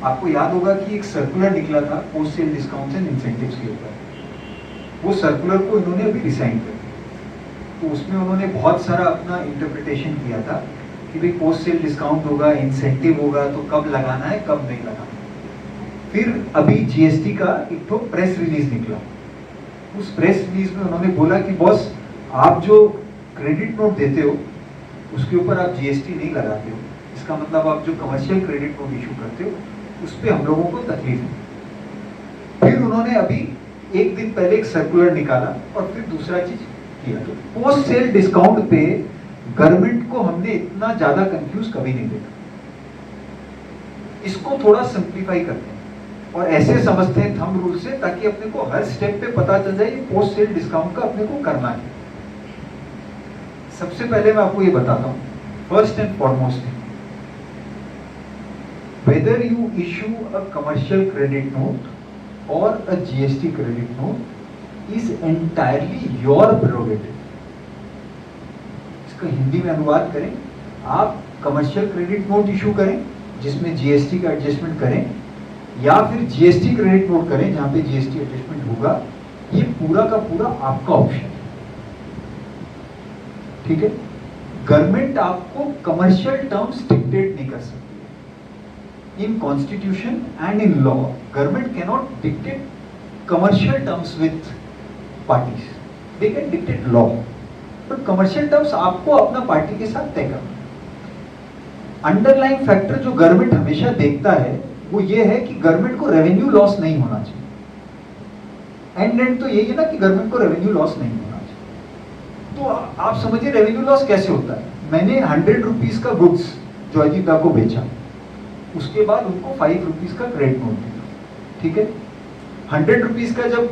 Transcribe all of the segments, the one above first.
आपको याद होगा कि एक सर्कुलर निकला था post sale discounts and incentives के ऊपर, वो सर्कुलर को इन्होंने अभी रिसाइन कर दिया। तो उसमें उन्होंने बहुत सारा अपना इंटरप्रिटेशन किया था कि भाई पोस्ट सेल डिस्काउंट होगा, इंसेंटिव होगा, तो कब लगाना है कब नहीं लगाना। फिर अभी जीएसटी का एक तो प्रेस रिलीज निकला, उस प्रेस रिलीज में उन्होंने बोला कि बॉस आप जो क्रेडिट नोट देते हो उसके ऊपर आप जीएसटी नहीं लगाते हो, इसका मतलब आप जो कमर्शियल क्रेडिट नोट इशू करते हो उस पर हम लोगों को तकलीफ है। फिर उन्होंने अभी एक दिन पहले एक सर्कुलर निकाला और फिर दूसरा चीज किया। तो पोस्ट सेल डिस्काउंट पे गवर्नमेंट को हमने इतना ज्यादा कंफ्यूज कभी नहीं देखा। इसको थोड़ा सिंप्लीफाई करते हैं और ऐसे समझते हैं थंब रूल से, ताकि अपने को हर स्टेप पे पता चल जाए पोस्ट सेल डिस्काउंट का अपने को करना है। सबसे पहले मैं आपको ये बताता हूं, first and foremost thing, whether you issue a commercial credit note or a GST credit note is entirely your prerogative। इसका हिंदी में अनुवाद करें, आप कमर्शियल क्रेडिट नोट इशू करें जिसमें जीएसटी का एडजस्टमेंट करें, या फिर जीएसटी क्रेडिट नोट करें जहां पे जीएसटी एडजस्टमेंट होगा, ये पूरा का पूरा आपका ऑप्शन है। ठीक है, गवर्नमेंट आपको कमर्शियल टर्म्स डिक्टेट नहीं कर सकती। In constitution and in law, government cannot dictate commercial terms with parties. They can dictate law, but commercial terms आपको अपना पार्टी के साथ तय करना। अंडरलाइन फैक्टर जो गवर्नमेंट हमेशा देखता है वो ये है कि गवर्नमेंट को रेवेन्यू लॉस नहीं होना चाहिए। एंड तो यही है ना कि गवर्नमेंट को रेवेन्यू लॉस नहीं होना चाहिए। तो आप समझिए रेवेन्यू लॉस कैसे होता है। मैंने 100 रुपीज का गुड्स जॉयदीप को बेचा, उसके बाद उनको 5 रुपीज का क्रेडिट नोट दिया। ठीक है, 100 रुपीज का जब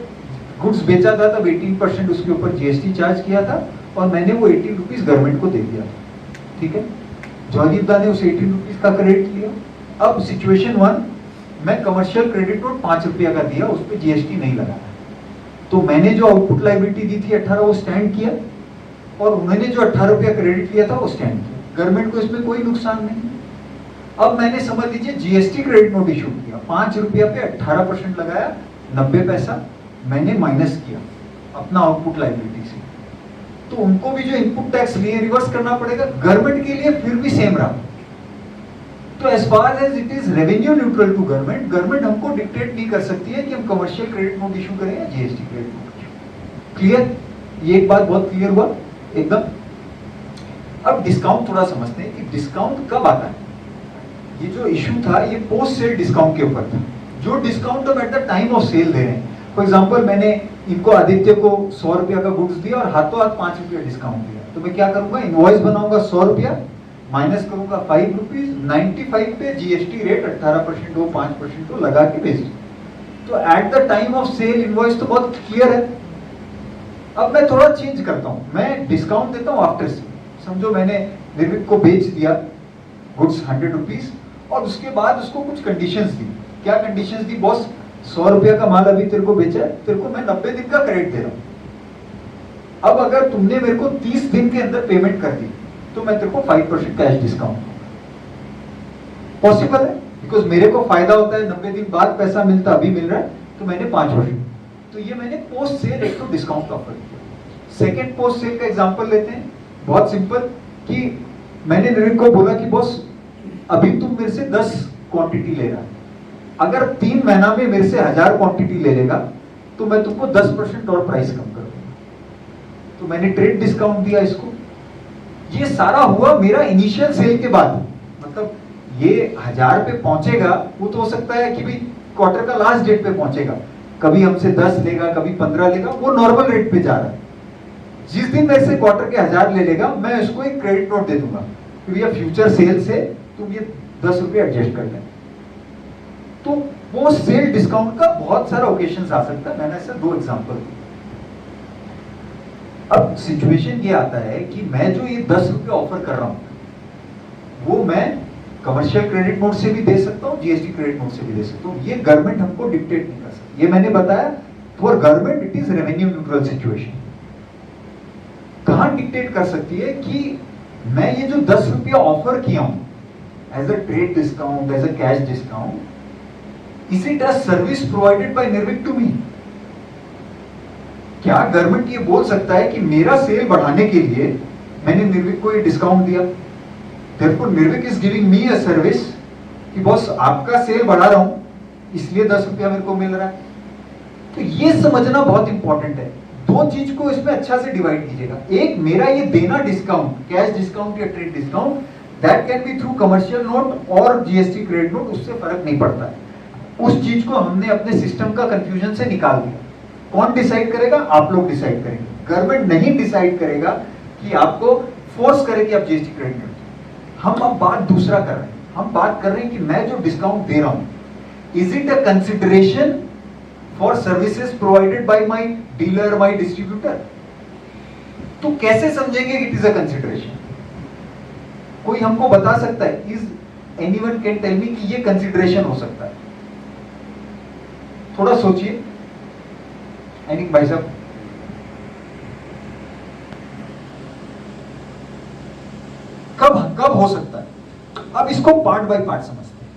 गुड्स बेचा था तब 18% उसके ऊपर जीएसटी चार्ज किया था और मैंने वो 18 रुपीज गवर्नमेंट को दे दिया था। ठीक है, जॉयदीप ने उस 18 रुपीज का क्रेडिट लिया। अब सिचुएशन 1, मैं कमर्शियल क्रेडिट नोट 5 रुपया का दिया, उस पर जीएसटी नहीं लगाया, तो मैंने जो आउटपुट लायबिलिटी दी थी 18 वो स्टैंड किया और उन्होंने जो 18 रुपया क्रेडिट लिया था वो स्टैंड किया। गवर्नमेंट को इसमें कोई नुकसान नहीं। अब मैंने समझ लीजिए जीएसटी क्रेडिट नोट इशू किया, 5 रुपया पे 18% लगाया, 90 पैसा मैंने माइनस किया अपना आउटपुट लायबिलिटी से, तो उनको भी जो इनपुट टैक्स लिए रिवर्स करना पड़ेगा। गवर्नमेंट के लिए फिर भी सेम रहा। तो as far as it is revenue neutral to government, government हमको डिक्टेट नहीं कर सकती है कि हम कमर्शियल क्रेडिट नोट इशू करें या GST credit note issue. Clear? ये एक बात बहुत क्लियर हुआ एकदम। अब डिस्काउंट थोड़ा समझते हैं कि डिस्काउंट कब आता है। ये जो इशू था ये पोस्ट सेल डिस्काउंट के ऊपर था। जो डिस्काउंट हम at the time of sale दे रहे हैं, फॉर एग्जांपल मैंने इनको आदित्य को 100 रुपया का गुड्स दिया और हाथों हाथ 5 रुपया डिस्काउंट दिया, तो मैं क्या करूंगा, इनवॉइस बनाऊंगा 100 रुपया, माइनस करूंगा 5 रुपीज, 95 पे जीएसटी रेट 18% हो 5% हो लगा के भेज। तो at the time of sale invoice तो बहुत क्लियर है। अब मैं थोड़ा चेंज करता हूं, मैं डिस्काउंट देता हूं आफ्टर सेल। समझो मैंने निर्मित को बेच दिया गुड्स 100 रुपीज और उसके बाद उसको कुछ कंडीशंस दी। क्या कंडीशंस दी, बॉस 100 रुपया का माल अभी तेरे को बेचा है, तेरे को मैं 90 दिन का क्रेडिट दे रहा हूं। अब अगर तुमने मेरे को 30 दिन के अंदर पेमेंट कर दी तो मैं तेरे को 5% कैश डिस्काउंट दूंगा। पॉसिबल है, बिकॉज मेरे को फायदा होता है, 90 दिन बाद पैसा मिलता अभी मिल रहा है, तो मैंने 5%। तो ये मैंने पोस्ट सेल एक तो डिस्काउंट ऑफर किया। सेकेंड पोस्ट सेल का एग्जाम्पल लेते हैं, बहुत सिंपल, कि मैंने निर्मित को बोला कि बॉस अभी तुम मेरे से 10 क्वांटिटी ले रहा है, अगर 3 महीना में मेरे से 1000 क्वांटिटी ले लेगा तो मैं तुमको 10% और प्राइस कम कर दूंगा। तो मैंने ट्रेड डिस्काउंट दिया इसको। ये सारा हुआ मेरा इनिशियल सेल के बाद, मतलब ये 1000 पे पहुंचेगा, वो तो हो सकता है कि भाई क्वार्टर का लास्ट डेट पे पहुंचेगा, कभी हमसे 10 लेगा, कभी 15 लेगा, वो नॉर्मल रेट पे जा रहा है। जिस दिन मेरे से क्वार्टर के 1000 ले लेगा, मैं उसको एक क्रेडिट नोट दे दूंगा कि भैया फ्यूचर सेल से तुम ये 10 रुपये एडजस्ट कर लें। तो वो सेल डिस्काउंट का बहुत सारा ओकेशन आ सकता है। मैंने ऐसे 2 एग्जांपल दिए। अब सिचुएशन ये आता है कि मैं जो ये 10 रुपये ऑफर कर रहा हूं वो मैं कमर्शियल क्रेडिट नोट से भी दे सकता हूं, जीएसटी क्रेडिट नोट से भी दे सकता हूं। ये गवर्नमेंट हमको डिक्टेट नहीं कर सकती। ये मैंने बताया, for government it is revenue neutral situation. कहां डिक्टेट कर सकती है कि मैं ये जो 10 रुपया ऑफर किया हूं as a trade discount, as a cash discount, Is it a service provided by Nirvik to me? क्या गवर्नमेंट ये बोल सकता है कि मेरा सेल बढ़ाने के लिए मैंने निर्विक को ये डिस्काउंट दिया, therefore Nirvik is giving me a service कि बॉस आपका सेल बढ़ा रहा हूं इसलिए 10 रुपया मेरे को मिल रहा है। तो ये समझना बहुत इंपॉर्टेंट है। दो चीज को इसमें अच्छा से डिवाइड कीजिएगा। एक, मेरा ये देना डिस्काउंट, कैश डिस्काउंट या trade discount, that can be through commercial note और जीएसटी क्रेडिट नोट, उससे फर्क नहीं पड़ता है। उस चीज को हमने अपने सिस्टम का कंफ्यूजन से निकाल दिया। कौन डिसाइड करेगा? आप लोग डिसाइड करेंगे। गवर्नमेंट नहीं डिसाइड करेगा कि आपको फोर्स करे कि आप जीएसटी क्रेडिट करें। हम अब बात दूसरा कर रहे हैं। हम बात कर रहे हैं कि मैं जो डिस्काउंट दे रहा हूं, is it a consideration for services provided by my dealer, my distributor? तो कैसे समझेंगे इट इज अ कंसिडरेशन? कोई हमको बता सकता है? Is anyone can tell me कि ये कंसिडरेशन हो सकता है? थोड़ा सोचिए एनिक भाई साहब। कब हो सकता है? अब इसको पार्ट बाय पार्ट समझते हैं।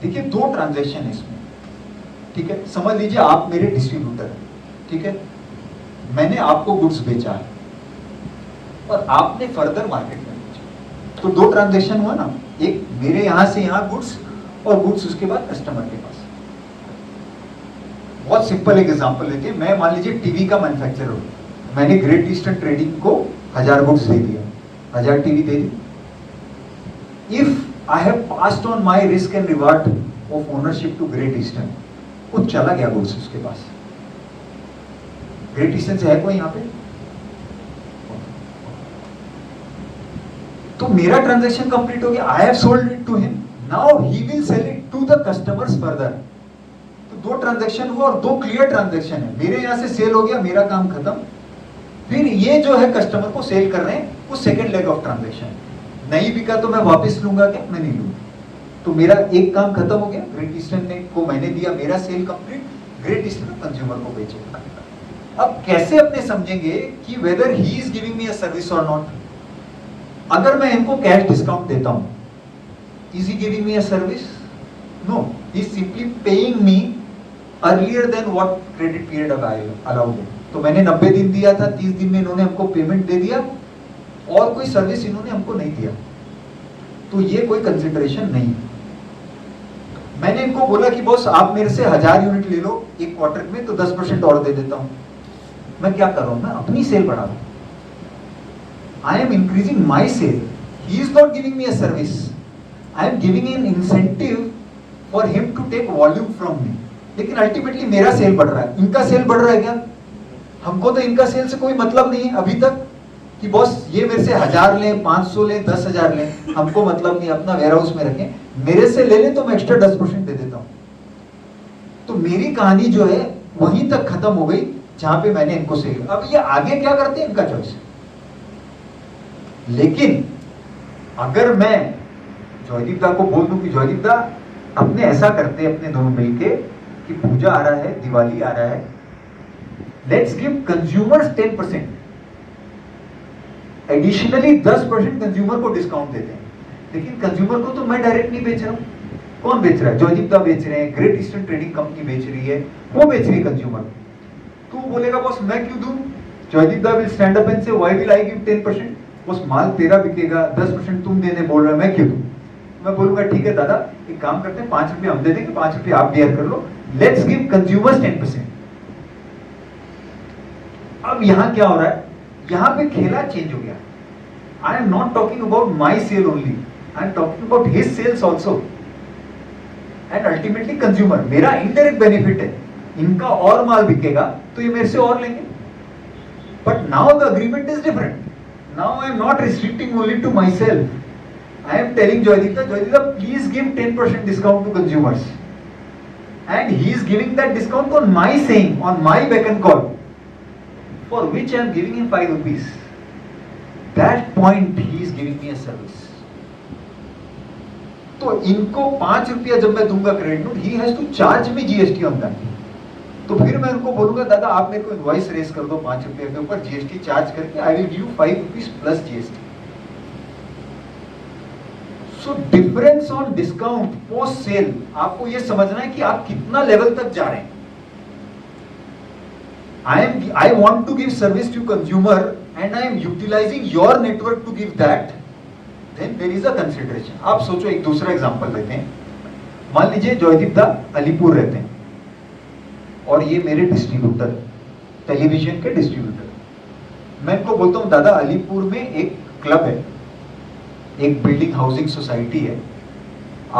देखिए, दो ट्रांजैक्शन है इसमें, ठीक है? समझ लीजिए आप मेरे डिस्ट्रीब्यूटर हैं, ठीक है? मैंने आपको गुड्स बेचा है और आपने फर्दर मार्केट में बेचा, तो दो ट्रांजैक्शन हुआ ना। एक मेरे यहां से यहां गुड्स और गुड्स उसके बाद कस्टमर के पास। बहुत सिंपल एक एग्जांपल लेते हैं। मैं मान लीजिए टीवी का मैन्युफैक्चरर हूं, मैंने ग्रेट ईस्टर्न ट्रेडिंग को 1000 गुड्स दे दिया, 1000 टीवी दे दी। If I have passed on my risk and reward of ownership to Great Eastern, वो चला गया गुड्स उसके पास। ग्रेट ईस्टर्न से है कोई यहाँ पे? तो मेरा ट्रांजैक्शन कंप्लीट हो गया। I have sold it to him, now he will sell it to the customers further. दो ट्रांजैक्शन हुआ और दो क्लियर ट्रांजैक्शन है। मेरे यहां से सेल हो गया, मेरा काम खत्म। फिर ये जो है कस्टमर को सेल कर रहे हैं, वो सेकंड लेग ऑफ ट्रांजैक्शन। नहीं बिका तो मैं वापस लूंगा क्या? मैं नहीं लूंगा। तो मेरा एक काम खत्म हो गया। ग्रेट ईस्टर्न ने को मैंने दिया, मेरा sale complete, Great Eastern consumer को बेचेगा। अब कैसे अपने समझेंगे कि whether he is giving me a service और नॉट? अगर मैं इनको कैश डिस्काउंट देता हूं, is he giving me a service? No, he is simply paying me earlier than what credit period allowed है। तो मैंने 90 दिन दिया था, 30 दिन में इन्होंने हमको पेमेंट दे दिया और कोई सर्विस इन्होंने हमको नहीं दिया, तो ये कोई कंसिडरेशन नहीं। मैंने इनको बोला कि बॉस आप मेरे से 1000 यूनिट ले लो एक क्वार्टर में, तो 10% और दे देता हूं। मैं क्या कर रहा हूं? मैं अपनी सेल बढ़ा रहा हूं। I am increasing my sale. He is not giving me a service, I am giving an incentive for him to take volume from me. लेकिन अल्टीमेटली मेरा सेल बढ़ रहा है, इनका सेल बढ़ रहा है क्या? हमको तो इनका सेल से कोई मतलब नहीं है अभी तक कि बॉस ये मेरे से 1000 लें, 500 लें, 10,000 लें, हमको मतलब नहीं। अपना वेयर हाउस में रखें, मेरे से ले लें तो मैं एक्स्ट्रा 10% दे देता हूं। तो मेरी कहानी जो है वहीं तक खत्म हो गई जहां पे मैंने इनको सेल। अब ये आगे क्या करते हैं, इनका चॉइस है। लेकिन अगर मैं जॉयदीप दा को बोल दूं कि जॉयदीप दा अपने ऐसा करते हैं अपने दोनों मिलके कि पूजा आ रहा है, दिवाली आ रहा है, let's give consumers 10%, additionally 10% consumer को डिस्काउंट देते हैं। लेकिन कंज्यूमर को तो मैं डायरेक्ट नहीं बेच रहा हूं। कौन बेच रहा है? जॉयदीप दा बेच रहे हैं, ग्रेट ईस्टर्न ट्रेडिंग कंपनी बेच रही है, वो बेच रही है कंज्यूमर। तो वो बोलेगा बॉस मैं क्यों दूं? Joydeep da will stand up and say why will I give 10%? Boss माल तेरा बिकेगा, 10% तुम देने बोल रहे हो, मैं क्यों दूं? मैं बोलूंगा ठीक है दादा, एक काम करते हैं, 5 रुपये हम दे देंगे, 5 रुपये आप बेयर कर लो, लेट्स गिव कंज्यूमर्स 10%। अब यहां क्या हो रहा है? यहां पे खेला चेंज हो गया। I am not talking about my sale only, I am talking about his sales also and ultimately consumer. मेरा इनडायरेक्ट बेनिफिट है, इनका और माल बिकेगा तो ये मेरे से और लेंगे। But now the agreement is different. Now I am not restricting only to myself, I am telling Joydipta, please give 10% discount to consumers, and he is giving that discount on my saying, on my beck and call, for which I am giving him 5 rupees. That point he is giving me a service. तो इनको 5 रुपया जब मैं दूंगा credit note, he has to charge me GST on that. तो फिर मैं उनको बोलूंगा दादा आप मेरे को इनवॉइस रेस कर दो 5 रुपये के ऊपर GST चार्ज करके, I will give you 5 rupees plus GST. So so difference on discount post sale, आपको ये समझना है कि आप कितना लेवल तक जा रहे हैं. I want to give service to consumer and I am utilizing your network to give that, then there is a consideration. आप सोचो, एक दूसरा एग्जांपल लेते हैं. मान लीजिए जॉयदीप दा अलीपुर रहते हैं और ये मेरे डिस्ट्रीब्यूटर, टेलीविजन के डिस्ट्रीब्यूटर. मैं इनको बोलता हूँ दादा अलीपुर में एक क्लब है, एक बिल्डिंग हाउसिंग सोसाइटी है,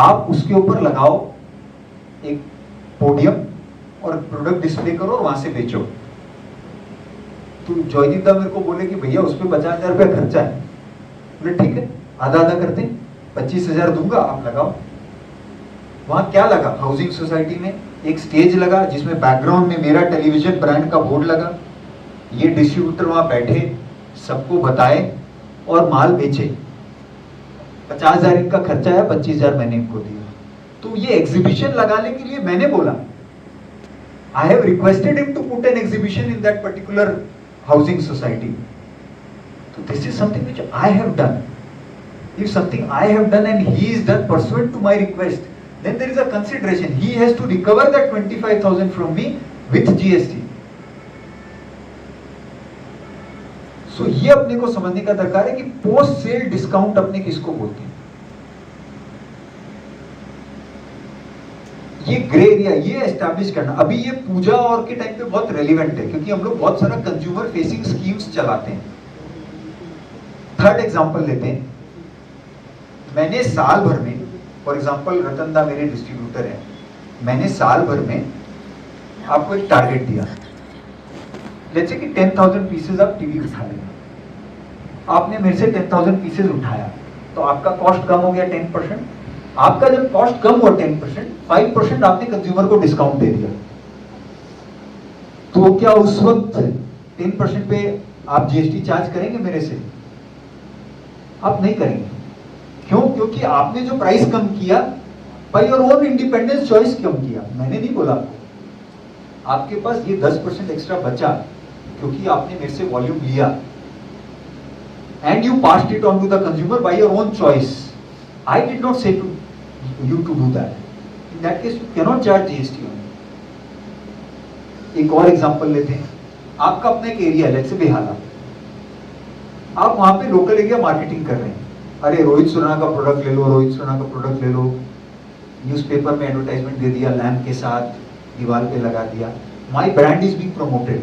आप उसके ऊपर लगाओ एक पोडियम और प्रोडक्ट डिस्प्ले करो और वहां से बेचो. तो जॉयदीप दा मेरे को बोले कि भैया उस पर 50,000 रुपया खर्चा है. बोले ठीक है, आधा आधा करते हैं, 25,000 दूंगा, आप लगाओ. वहां क्या लगा, हाउसिंग सोसाइटी में एक स्टेज लगा जिसमें बैकग्राउंड में मेरा टेलीविजन ब्रांड का बोर्ड लगा. ये डिस्ट्रीब्यूटर वहां बैठे, सबको बताए और माल बेचे. 50,000 इनका खर्चा है, 25,000 मैंने इनको दिया. तो ये एग्जीबिशन लगाने के लिए मैंने बोला, I have requested him to put an exhibition in that particular housing society. So this is something which I have done. If something I have done and he is done pursuant to my request, then there is a consideration. He has to recover that 25,000 from me with GST. So ये अपने को समझने का दरकार है कि post sale discount अपने किसको बोलते हैं. ये ग्रे एरिया, ये एस्टैब्लिश करना. अभी ये पूजा और के टाइम पे बहुत रेलिवेंट है क्योंकि हम लोग बहुत सारा कंज्यूमर फेसिंग स्कीम्स चलाते हैं. थर्ड एग्जांपल लेते हैं. मैंने साल भर में, फॉर एग्जांपल रतन दा मेरे डिस्ट्रीब्यूटर है, मैंने साल भर में आपको एक टारगेट दिया. लेट्स से कि 10,000 पीसेज आप टीवी उठा लेंगे. आपने मेरे से 10,000 पीसेज उठाया तो आपका कॉस्ट कम हो गया 10%. आपका जब कॉस्ट कम हुआ 10%, 5% आपने कंज्यूमर को डिस्काउंट दे दिया. तो क्या उस वक्त 10% पे आप जीएसटी चार्ज करेंगे मेरे से? आप नहीं करेंगे. क्यों? क्योंकि आपने जो प्राइस कम किया, by your own independence choice कम किया. मैंने नहीं बोला आपको. आपके पास ये 10% एक्स्ट्रा बचा क्योंकि आपने मेरे से वॉल्यूम लिया and you passed it on to the consumer by your own choice. I did not say to you to do that. In that case, you cannot charge GST on it. एक और example लेते हैं. आपका अपना एक area है, let's say Behala. आप वहां पे लोकल एरिया मार्केटिंग कर रहे हैं. अरे रोहित सुराना का प्रोडक्ट ले लो, रोहित सुराना का प्रोडक्ट ले लो. न्यूज़पेपर में एडवर्टाइजमेंट दे दिया, लैम्प के साथ दीवार पे लगा दिया. My brand is being promoted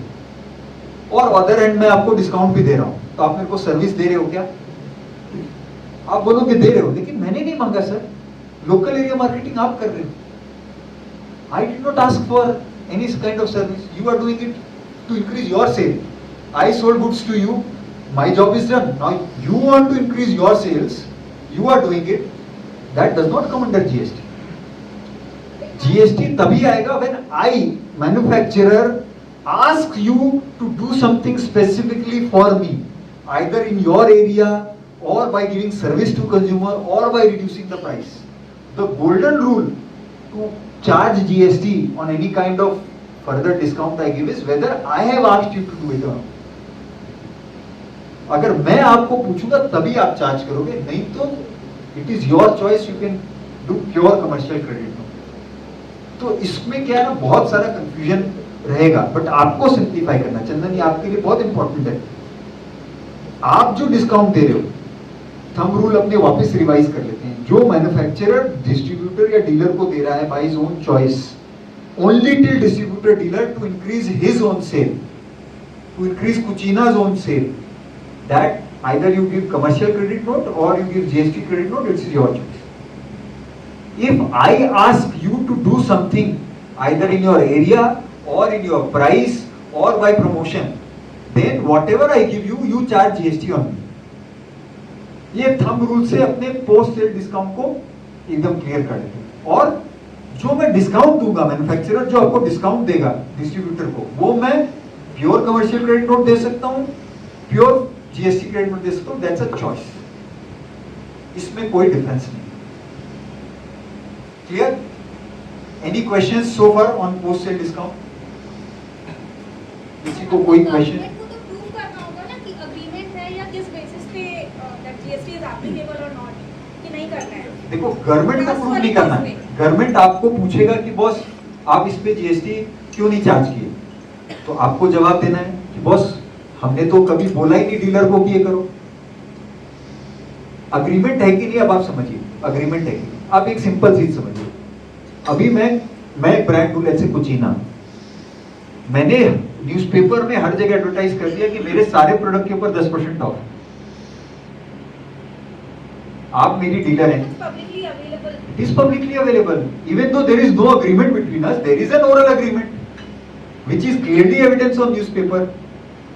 और अदर एंड में आपको डिस्काउंट भी दे रहा हूं. तो आप मेरे को सर्विस दे रहे हो क्या? आप बोलोगे दे रहे हो, लेकिन मैंने नहीं मांगा सर. लोकल एरिया मार्केटिंग आप कर रहे हो. I did not ask for any kind of service. You are doing it to increase your sale. I sold goods to you, my job is done. Now you want to increase your sales, you are doing it. That does not come under GST. GST तभी आएगा when I manufacturer ask you to do something specifically for me, either in your area or by giving service to consumer or by reducing the price. The golden rule to charge GST on any kind of further discount I give is whether I have asked you to do it or not. अगर मैं आपको पूछूंगा तभी आप charge करोगे, नहीं तो it is your choice. You can do pure commercial credit note. तो इसमें क्या है ना, बहुत सारा कंफ्यूजन रहेगा, बट आपको सिंप्लीफाई करना. चंदन ये आपके लिए बहुत इंपॉर्टेंट है. आप जो डिस्काउंट दे रहे हो, थंब रूल अपने वापस रिवाइज कर लेते हैं. जो मैन्युफैक्चरर डिस्ट्रीब्यूटर या डीलर को दे रहा है by his own choice, only till distributor dealer to increase his own sale, to increase Cucina's own sale, that either you give commercial credit note और you give GST credit note. It's your choice. If I ask you to do something either in your area or in your price or by promotion, then whatever I give you, you charge GST on me. ये thumb rule से अपने post sale discount को एकदम clear कर देते हैं. और जो मैं डिस्काउंट दूंगा, मैन्युफैक्चरर जो आपको डिस्काउंट देगा डिस्ट्रीब्यूटर को, वो मैं प्योर कमर्शियल क्रेडिट नोट दे सकता हूँ, प्योर जीएसटी क्रेडिट नोट दे सकता हूँ. That's a choice. इसमें कोई डिफरेंस नहीं. Clear? Any questions so far on post sale discount? किसी को कोई क्वेश्चन? आपको तो प्रूव करना होगा ना कि अग्रीमेंट है या किस बेसिस पे that GST is applicable or not, कि नहीं करना है. देखो गवर्नमेंट को प्रूव नहीं करना है, गवर्नमेंट आपको पूछेगा कि बॉस आप इस पे जीएसटी क्यों नहीं चार्ज किए, तो आपको जवाब देना है कि बॉस हमने तो कभी बोला ही नहीं डीलर को कि ये करो। अग्रीमेंट है कि नहीं, अब आप समझिए अग्रीमेंट है कि नहीं। आप एक सिंपल चीज समझिए, अभी मैं एक ब्रांड हूं जैसे कुचीना, मैंने न्यूज़पेपर में हर जगह एडवर्टाइज कर दिया कि मेरे सारे प्रोडक्ट के ऊपर 10% ऑफ। आप मेरी डीलर हैं, it is publicly available even though there is no agreement between us, there is an oral agreement which is clearly evidence on newspaper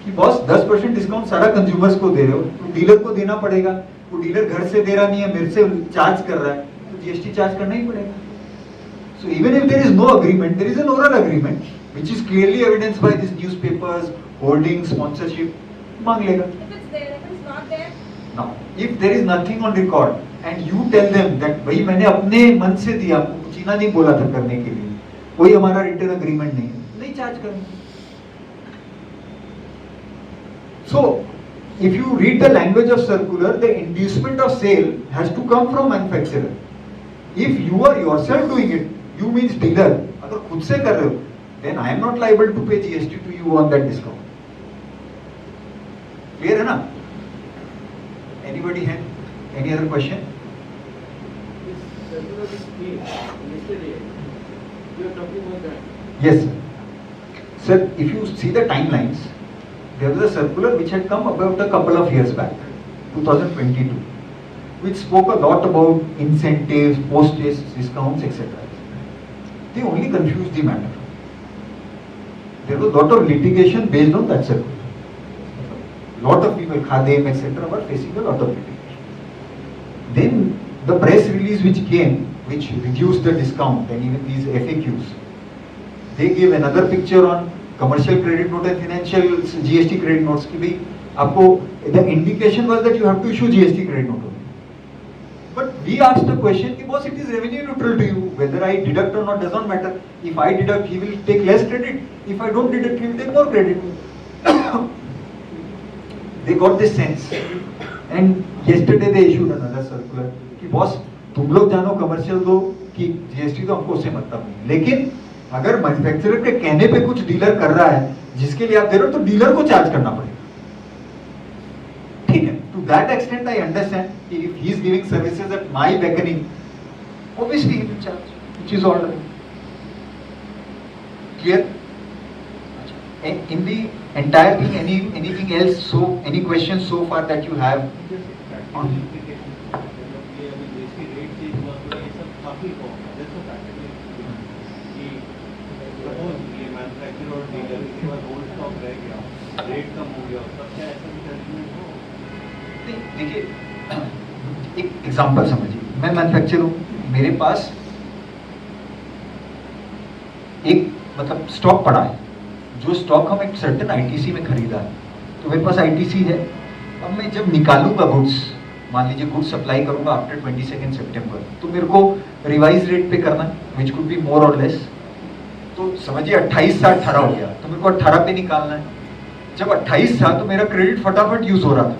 कि बॉस 10% डिस्काउंट सारा कंज्यूमर्स को दे रहे हो, तो डीलर को देना पड़ेगा। वो डीलर घर से दे रहा नहीं है, मेरे से चार्ज कर रहा है, तो जीएसटी चार्ज करना ही पड़ेगा। So even if there is no agreement, there is an oral agreement which is clearly evidence by this newspapers, hoarding, sponsorship, मांग लेगा। Now, if there is nothing on record and you tell them that भाई मैंने अपने मन से दिया, आपको चीना नहीं बोला था करने के लिए, कोई हमारा रिटर्न अग्रीमेंट नहीं है, नहीं चार्ज करेंगे। So, if you read the language of circular, the inducement of sale has to come from manufacturer. If you are yourself doing it, you means dealer. अगर खुद से कर रहे हो, then I am not liable to pay GST to you on that discount. Clear है ना? Anybody have any other question? This circular is clear. Yesterday, you are talking about that. Yes, sir. Sir, if you see the timelines, there was a circular which had come about a couple of years back, 2022, which spoke a lot about incentives, postage discounts, etc. They only confused the matter. There was a lot of litigation based on that circular. Lot of people, Khadem, etc., were facing a lot of litigation. Then the press release which came, which reduced the discount, and even these FAQs, they gave another picture on commercial credit note and financial GST credit notes. कि भाई आपको the indication was that you have to issue GST credit note. But we asked the question कि boss, it is revenue neutral to you. Whether I deduct or not does not matter. If I deduct, he will take less credit. If I don't deduct, he will take more credit. They got this sense, and yesterday they issued another circular कि boss तुम लोग जानो commercial दो कि GST तो हमको उससे मतलब नहीं, लेकिन अगर मैन्युफैक्चरर के कहने पे कुछ डीलर कर रहा है जिसके लिए आप दे रहे हो, तो डीलर को चार्ज करना पड़ेगा। ठीक है, to that extent I understand कि if he is giving services at my beckoning, obviously he will charge, which is all right. Clear? In the entire thing, anything else? So, any questions so far that you have? On देखिए, एक example समझिए, मैं manufacturer हूँ, मेरे पास एक मतलब stock पड़ा है, जो स्टॉक हम एक सर्टेन आईटीसी में खरीदा है, तो मेरे पास आईटीसी है। अब मैं जब निकालूंगा गुड्स, मान लीजिए गुड्स सप्लाई करूंगा आफ्टर 22 सितंबर, तो मेरे को रिवाइज रेट पे करना है, विच कुड बी मोर और लेस। तो समझिए 28 था 18 हो गया, तो मेरे को 18 पे निकालना है। जब 28 था तो मेरा क्रेडिट फटाफट यूज हो रहा था,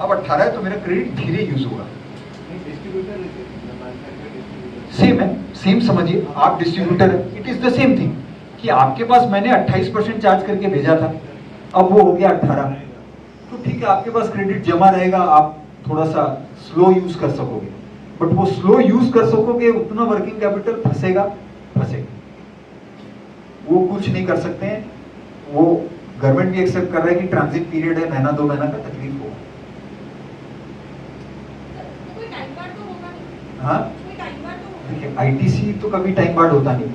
अब 18 है तो मेरा क्रेडिट धीरे यूज होगा। सेम है, सेम समझिए, आप डिस्ट्रीब्यूटर है, it is the same thing कि आपके पास मैंने 28% चार्ज करके भेजा था, अब वो हो गया 18, तो ठीक है आपके पास क्रेडिट जमा रहेगा, आप थोड़ा सा स्लो यूज कर सकोगे, बट वो स्लो यूज कर सकोगे उतना वर्किंग कैपिटल फंसेगा, वो कुछ नहीं कर सकते हैं। वो गवर्नमेंट भी एक्सेप्ट कर रहा है कि ट्रांजिट पीरियड है, महीना 2 महीना का तकलीफ होगा। हाँ देखिए, आईटीसी तो कभी टाइम बार्ड होता नहीं,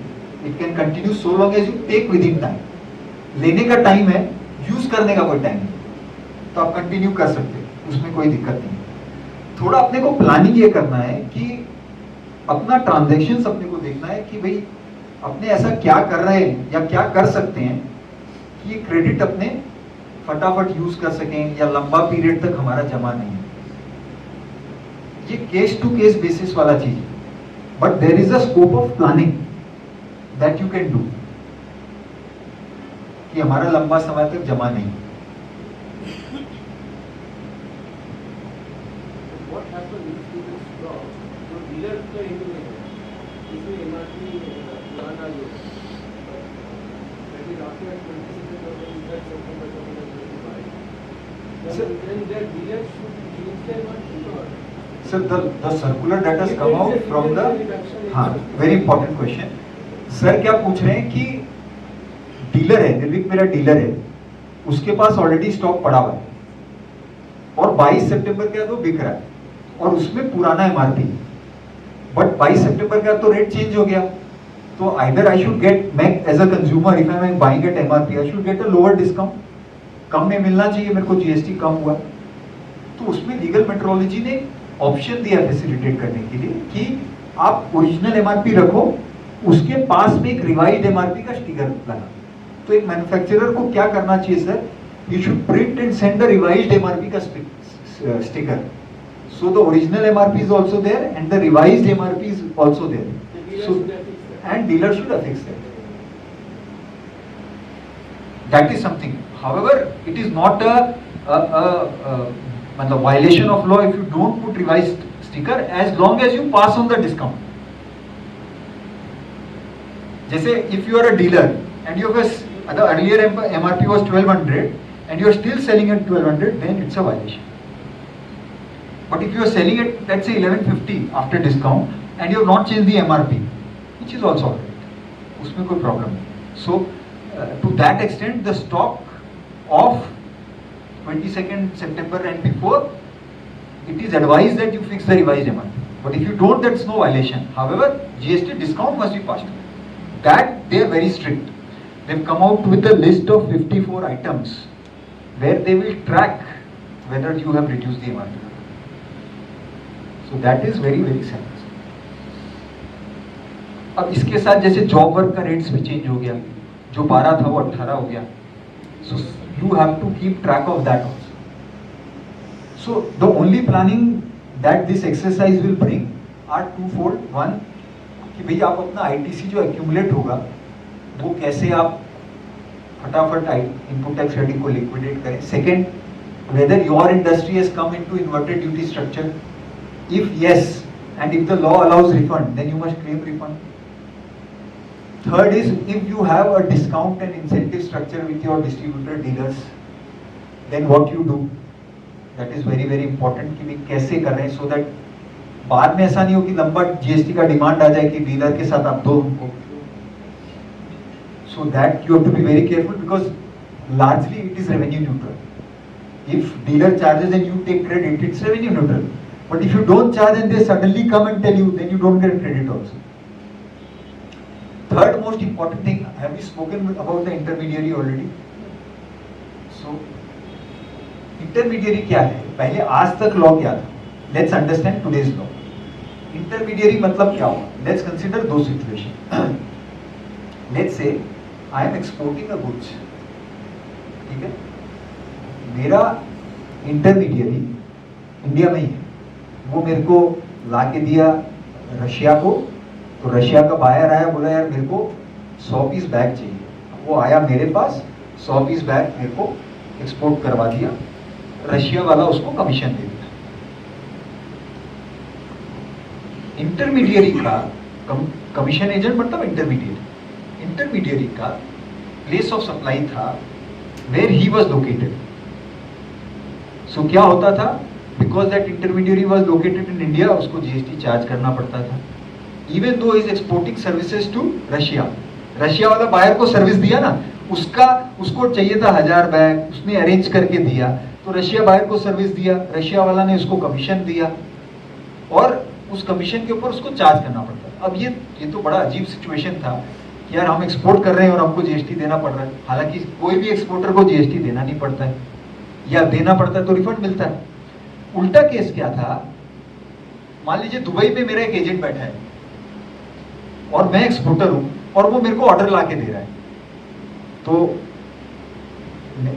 it can continue so long as you take within time. लेने का टाइम है, यूज करने का कोई टाइम नहीं, तो आप कंटिन्यू कर सकते हैं, उसमें कोई दिक्कत नहीं। थोड़ा अपने को प्लानिंग ये करना है कि अपना ट्रांजैक्शंस अपने को देखना है कि भाई अपने ऐसा क्या कर रहे हैं या क्या कर सकते हैं कि ये क्रेडिट अपने फटाफट यूज कर सकें या लंबा पीरियड तक हमारा जमा नहीं है। ये केस टू केस बेसिस वाला चीज है, but there is a scope of planning that you can do कि हमारा लंबा समय तक जमा नहीं। What happens to this stock? So dealer तो एक नहीं है, इसमें एमआरपी पुराना जो है, that is after 26th September 2025. Sir- Then that dealer should change the MRP or? Sir, the circular that has come out from the, हाँ, very important question. Sir क्या पूछ रहे हैं कि डीलर है, निर्विक मेरा डीलर है, उसके पास ऑलरेडी स्टॉक पड़ा हुआ है और 22 सितंबर के बाद वो बिक रहा है और उसमें पुराना एमआरपी, बट 22 सितंबर के बाद तो रेट चेंज हो गया, तो आइदर आई शुड गेट, मैं as a consumer if I am buying at MRP I should get a lower discount, कम में मिलना चाहिए मेरे को, जीएसटी कम हुआ, तो उसमें लीगल मेट्रोलॉजी ने ऑप्शन दिया फैसिलिटेट करने के लिए कि आप ओरिजिनल एमआरपी रखो, उसके पास में एक रिवाइज्ड एमआरपी का स्टिकर लगा। तो एक मैन्युफैक्चरर को क्या करना चाहिए sir, you should print and send the revised MRP का sticker, so the original MRP is also there and the revised MRP is also there, so and dealer should affix that, that is something. However, it is not a violation of law if you don't put revised sticker as long as you pass on the discount. जैसे if you are a dealer and you have the earlier MRP was 1200 and you are still selling at 1200, then it's a violation. But if you are selling at let's say 1150 after discount and you have not changed the MRP, which is also alright, उसमें कोई problem नहीं. So to that extent the stock of 22nd September and before, it is advised that you fix the revised MRP, but if you don't, that's no violation. However, GST discount must be passed on. That they are very strict. They've come out with a list of 54 items where they will track whether you have reduced the MRP. So that is very very serious. अब इसके साथ जैसे job work का rates भी change हो गया, जो 12 था वो 18 हो गया, so you have to keep track of that also. So the only planning that this exercise will bring are twofold. One, कि भाई आप अपना ITC जो accumulate होगा वो कैसे आप फटाफट इनपुट टैक्स क्रेडिट को लिक्विडेट करें. Second, whether your industry has come into inverted duty structure. If yes, and if the law allows refund, then you must claim refund. Third is if you have a discount and incentive structure with your distributor dealers, then what you do, that is very very important कि भाई कैसे कर रहे हैं, so that बाद में ऐसा नहीं हो कि लंबा जीएसटी का डिमांड आ जाए कि डीलर के साथ आप दो हमको. So that you have to be very careful because largely it is revenue neutral. If dealer charges and you take credit, it's revenue neutral. But if you don't charge and they suddenly come and tell you, then you don't get credit also. Third most important thing, have we spoken about the intermediary already? So, intermediary क्या है? पहले आज तक law क्या था? Let's understand today's law. Intermediary मतलब क्या हुआ? Let's consider दो situation. Let's say I am exporting a goods. ठीक है? मेरा intermediary इंडिया में ही है. वो मेरे को ला के दिया रशिया को, तो रशिया का बायर आया, बोला यार मेरे को 100 पीस बैग चाहिए, वो आया मेरे पास 100 पीस बैग मेरे को एक्सपोर्ट करवा दिया, रशिया वाला उसको कमीशन दे दिया. इंटरमीडियरी का कमीशन एजेंट मतलब इंटरमीडियरी का प्लेस ऑफ सप्लाई था where he was located. So क्या होता था, because that intermediary was located in India, उसको जीएसटी चार्ज करना पड़ता था. Even though is exporting services to Russia, Russia वाला बायर को सर्विस दिया ना, उसको चाहिए था 1000 बैग, उसने अरेंज करके दिया, तो रशिया बायर को सर्विस दिया, रशिया वाला ने उसको कमीशन दिया और उस कमीशन के ऊपर उसको चार्ज करना पड़ता. अब ये तो बड़ा अजीब सिचुएशन था कि यार हम एक्सपोर्ट कर रहे हैं और हमको जीएसटी देना पड़ रहा है. हालांकि कोई भी एक्सपोर्टर को जीएसटी देना नहीं पड़ता है, या देना पड़ता है तो रिफंड मिलता है. उल्टा केस क्या था, मान लीजिए दुबई में मेरा एक एजेंट बैठा है और मैं एक्सपोर्टर हूं और वो मेरे को ऑर्डर ला के दे रहा है, तो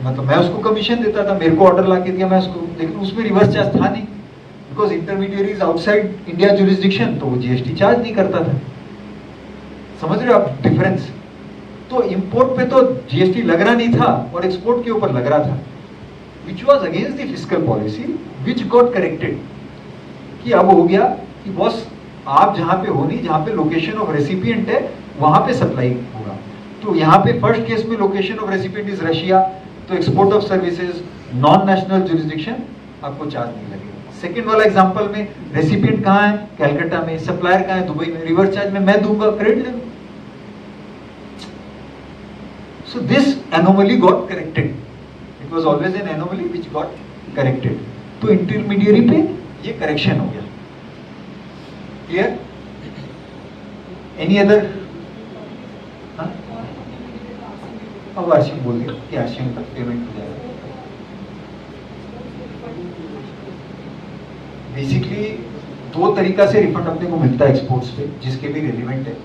मतलब मैं उसको कमीशन देता था, मेरे को ऑर्डर ला के दिया मैं उसको, लेकिन उसमें रिवर्स चार्ज था नहीं, because intermediary is outside India jurisdiction, तो वो जीएसटी चार्ज नहीं करता था. समझ रहे हो आप डिफरेंस? तो इंपोर्ट पे तो जीएसटी लगना नहीं था और एक्सपोर्ट के ऊपर लग रहा था, which was against the fiscal policy, which got corrected. कि अब हो गया कि बॉस आप जहाँ पे हो नहीं, जहाँ पे लोकेशन ऑफ रेसिपिएंट है वहाँ पे सप्लाई होगा। तो यहाँ पे फर्स्ट केस में location of recipient is Russia, तो export of services non national jurisdiction, आपको चार्ज नहीं लगेगा। सेकंड वाला एग्जांपल में रेसिपिएंट कहाँ है, कैलकाटा में, सप्लायर कहाँ है, दुबई में, रिवर्स चार्ज में मैं दूंगा, क्रेडिट ले लूंगा। So this anomaly got corrected. It was always an anomaly which got corrected. तो इंटरमीडियरी पे ये करेक्शन हो गया। क्लियर? Any other? हाँ? अब आशिम बोल दिया कि आशिम तक पेमेंट हो जाएगा। बेसिकली दो तरीका से रिफंड अपने को मिलता है एक्सपोर्ट्स पे, जिसके भी रेलिवेंट है।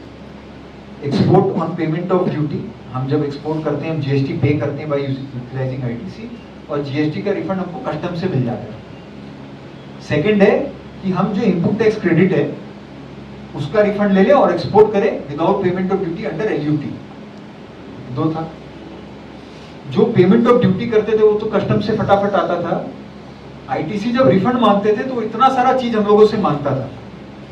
Export on payment of duty, हम जब एक्सपोर्ट करते हैं हम जीएसटी पे करते हैं बाय यूटिलाइजिंग आईटीसी, और जीएसटी का रिफंड हमको कस्टम से मिल जाता है। सेकंड है कि हम जो इनपुट टैक्स क्रेडिट है उसका रिफंड ले लें और एक्सपोर्ट करें without payment of duty under LUT. दो था। जो पेमेंट ऑफ ड्यूटी करते थे वो तो कस्टम से फटाफट आता था। आईटीसी जब रिफंड मांगते थे तो इतना सारा चीज हम लोगों से मांगता था,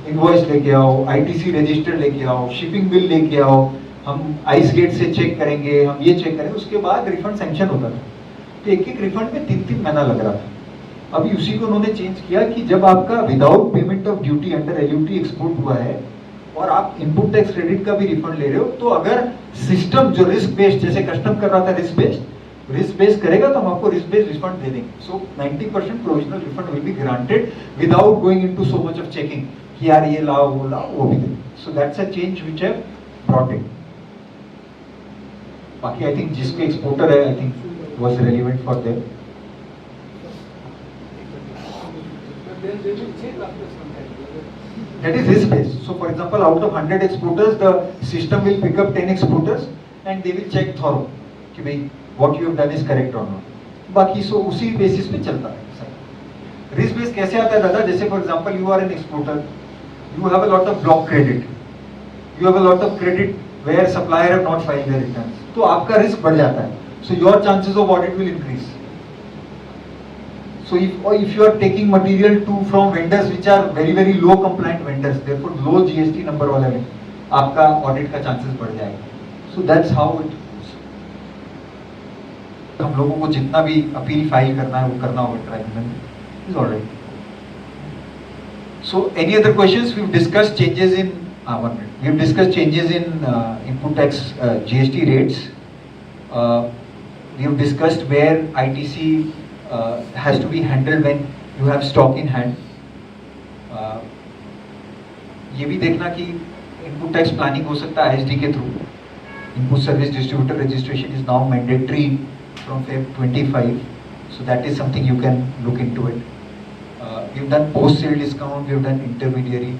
इनवॉइस लेके आओ, आईटीसी रजिस्टर लेके आओ, शिपिंग बिल लेके आओ, हम आइस गेट से चेक करेंगे, हम ये चेक करेंगे, उसके बाद रिफंड सैंक्शन होता था। तो एक एक रिफंड में 3-3 महीना लग रहा था। अभी उसी को उन्होंने चेंज किया कि जब आपका without payment of duty under LUT export हुआ है और आप इनपुट टैक्स क्रेडिट का भी रिफंड ले रहे हो, तो अगर सिस्टम जो रिस्क बेस्ड, जैसे कस्टम कर रहा था रिस्क बेस्ड करेगा तो हम आपको रिस्क बेस्ड रिफंड दे देंगे। So 90% provisional refund will be granted without going into so much of checking कि यार ये लाओ वो भी दे। So that's a change which have brought in. बाकी आई थिंक जिसके एक्सपोर्टर है I think was relevant for them. That is risk based. So for example, out of 100 exporters, the system will pick up 10 exporters and they will check thorough कि भाई what you have done is correct or not. बाकी सो उसी basis पे चलता है। Risk base कैसे आता है दादा? जैसे for example you are an exporter, you have a lot of block credit, you have a lot of credit where supplier have not filed their returns, तो आपका रिस्क बढ़ जाता है। So your chances of audit will increase. So if you are taking material from vendors which are very low compliant vendors, therefore low GST number वाले में आपका audit का chances बढ़ जाएगा। So that's how it goes. हम लोगों को जितना भी अपील फाइल करना है वो करना होगा ट्राइब्यूनल में। Is all right. So any other questions? We've discussed changes in 1 minute. We've discussed changes in input tax GST rates. We have discussed where ITC has to be handled when you have stock in hand. ये भी देखना कि input tax planning हो सकता है ISD के through. Input service distributor registration is now mandatory from Feb 25, so that is something you can look into it. We've done post sale discount, we've done intermediary.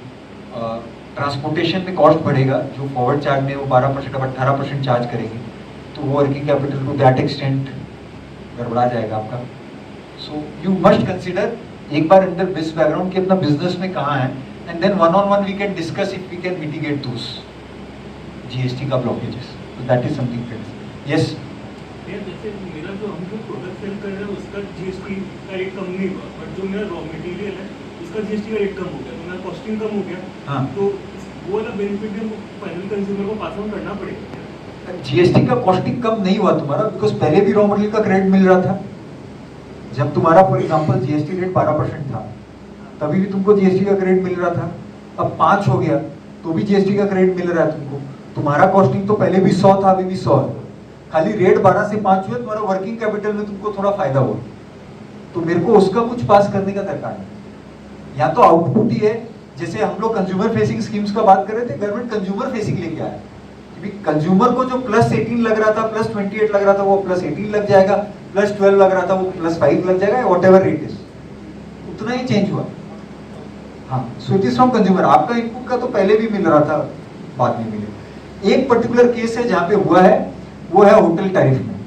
Transportation में cost बढ़ेगा, जो forward charge में वो 12% अब 18% charge करेंगे, तो वो working capital to that extent गड़बड़ा जाएगा आपका। सो यू मस्ट कंसिडर एक बार अंदर बिस बैकग्राउंड कि अपना बिजनेस में कहाँ है, and then one on one we can discuss if we can mitigate those GST का blockages. So that is something. Yes, जैसे मेरा जो हम जो प्रोडक्ट सेल कर रहे हैं उसका जीएसटी का रेट कम नहीं हुआ, बट जो मेरा रॉ मटेरियल है उसका जीएसटी का रेट कम हो गया, तो मेरा कॉस्टिंग कम हो गया। हाँ, तो वो वाला बेनिफिट भी फाइनल कंज्यूमर को पास ऑन करना पड़ेगा। जीएसटी का कॉस्टिंग कम नहीं हुआ तुम्हारा, बिकॉज पहले भी रॉ मटेरियल का क्रेडिट मिल रहा था। जब तुम्हारा फॉर एग्जांपल जीएसटी रेट 12% था, तभी भी तुमको जीएसटी का क्रेडिट मिल रहा था। अब 5 हो गया तो भी जीएसटी का क्रेडिट मिल रहा है तुमको। तुम्हारा कॉस्टिंग तो पहले भी 100 था, अभी भी 100 है, खाली रेट 12 से 5 हुए, तुम्हारा वर्किंग कैपिटल में तुमको थोड़ा फायदा हुआ। तो मेरे को उसका कुछ पास करने का दरकार नहीं। या तो आउटपुट ही है, जैसे हम लोग कंज्यूमर फेसिंग स्कीम्स का बात कर रहे थे, गवर्नमेंट कंज्यूमर फेसिंग लेके आया। कंज्यूमर को जो +18 लग रहा था, +28 लग रहा था, वो +18 लग जाएगा, +12 लग रहा था, वो +5 लग जाएगा, व्हाटएवर रेट इज, उतना ही चेंज हुआ। हाँ, so it is from consumer. आपका इनपुट का तो पहले भी मिल रहा था, बाद में मिले। एक पर्टिकुलर केस है जहाँ पे हुआ है, वो है होटल टैरिफ में।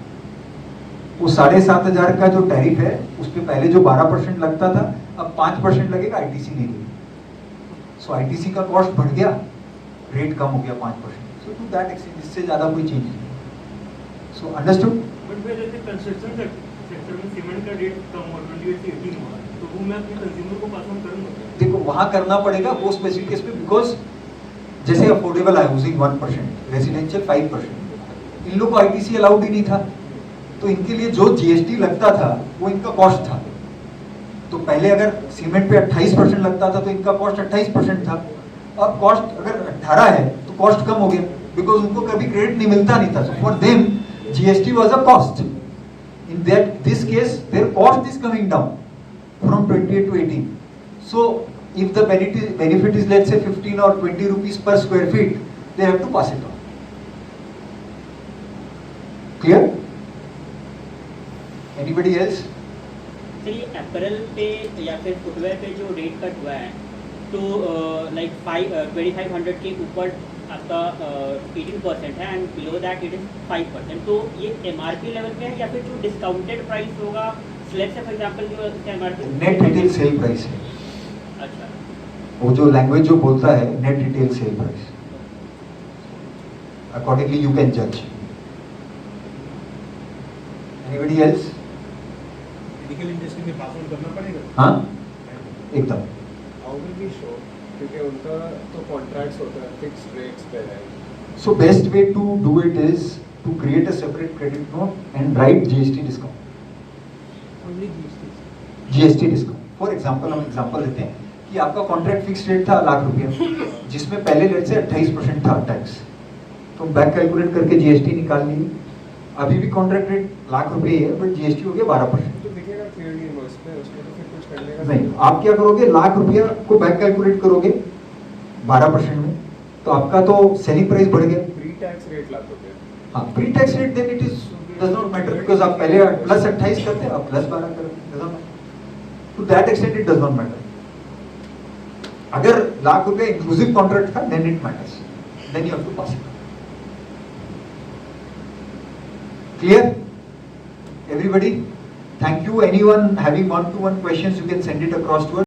वो 7,500 का जो टैरिफ है, उस पर पहले जो 12% लगता था, अब 5% लगेगा, आईटीसी नहीं देगी। सो आईटीसी का कॉस्ट बढ़ गया, रेट कम हो गया 5%। सो टू दैट एक्सटेंट, इससे ज्यादा कोई चेंज नहीं। So understood. बट जैसे कंस्ट्रक्शन सेक्टर में सीमेंट का रेट कम हुआ 28 से 18 हुआ, तो वो मैं अपने कंज्यूमर को पास ऑन करूंगा। देखो वहां करना पड़ेगा वो स्पेसिफिक केस पे, बिकॉज जैसे अफोर्डेबल हाउसिंग 1%, रेसिडेंशियल 5%, इन लोग को आईटीसी अलाउड ही नहीं था, तो इनके लिए जो जीएसटी लगता था वो इनका कॉस्ट था। तो पहले अगर सीमेंट पे 28% लगता था तो इनका कॉस्ट 28% था। अब कॉस्ट अगर 18 है तो कॉस्ट कम हो गया, बिकॉज उनको कभी क्रेडिट नहीं मिलता नहीं था। So for them GST was a cost. In that this case there cost is coming down from 28 to 18. So if the benefit is let's say 15 or 20 rupees per square feet, they have to pass it on. Clear? Anybody else? Sir ये apparel पे या फिर footwear पे जो rate cut हुआ है, तो like 2500 के ऊपर आपका 18% है and below that it is 5%, तो ये एमआरपी लेवल पे है या फिर जो डिस्काउंटेड प्राइस होगा, लेट्स से फॉर एग्जांपल जो MRP net retail sale price है। अच्छा, वो जो लैंग्वेज जो बोलता है net retail sale price, accordingly you can जज। Anybody else? मेडिकल इंडस्ट्री में पास ऑन करना पड़ेगा। हाँ एकदम। हाउ विल बी शो, क्योंकि उनका तो कॉन्ट्रैक्ट्स होता है फिक्स्ड रेट्स पे है। So best way to do it is to create a separate credit note and write GST discount. Only GST. GST discount. For example हम एग्जांपल देते हैं कि आपका कॉन्ट्रैक्ट फिक्स रेट था ₹1,00,000, जिसमें पहले रेट से 28% था टैक्स, तो बैक कैलकुलेट करके जीएसटी निकाल ली। अभी भी कॉन्ट्रैक्ट रेट ₹1,00,000 है बट जीएसटी हो गया 12%। तो दिखेगा क्लियरली इनवॉइस पे, उसमें तो फिर कुछ करने का नहीं, आप क्या करोगे, ₹1,00,000 को बैक कैलकुलेट करोगे 12% में, तो आपका तो सेलिंग प्राइस बढ़ गया। Pre tax rate ₹1,00,000। हाँ, pre tax rate then it is does not matter, because आप पहले प्लस 28 करते हैं, आप प्लस 12 करते हैं, to that extent it does not matter. अगर ₹1,00,000 इंक्लूसिव कॉन्ट्रैक्ट था then it matters, then you have to pass it. Clear everybody? Thank you. Anyone having one-to-one questions, you can send it across to us.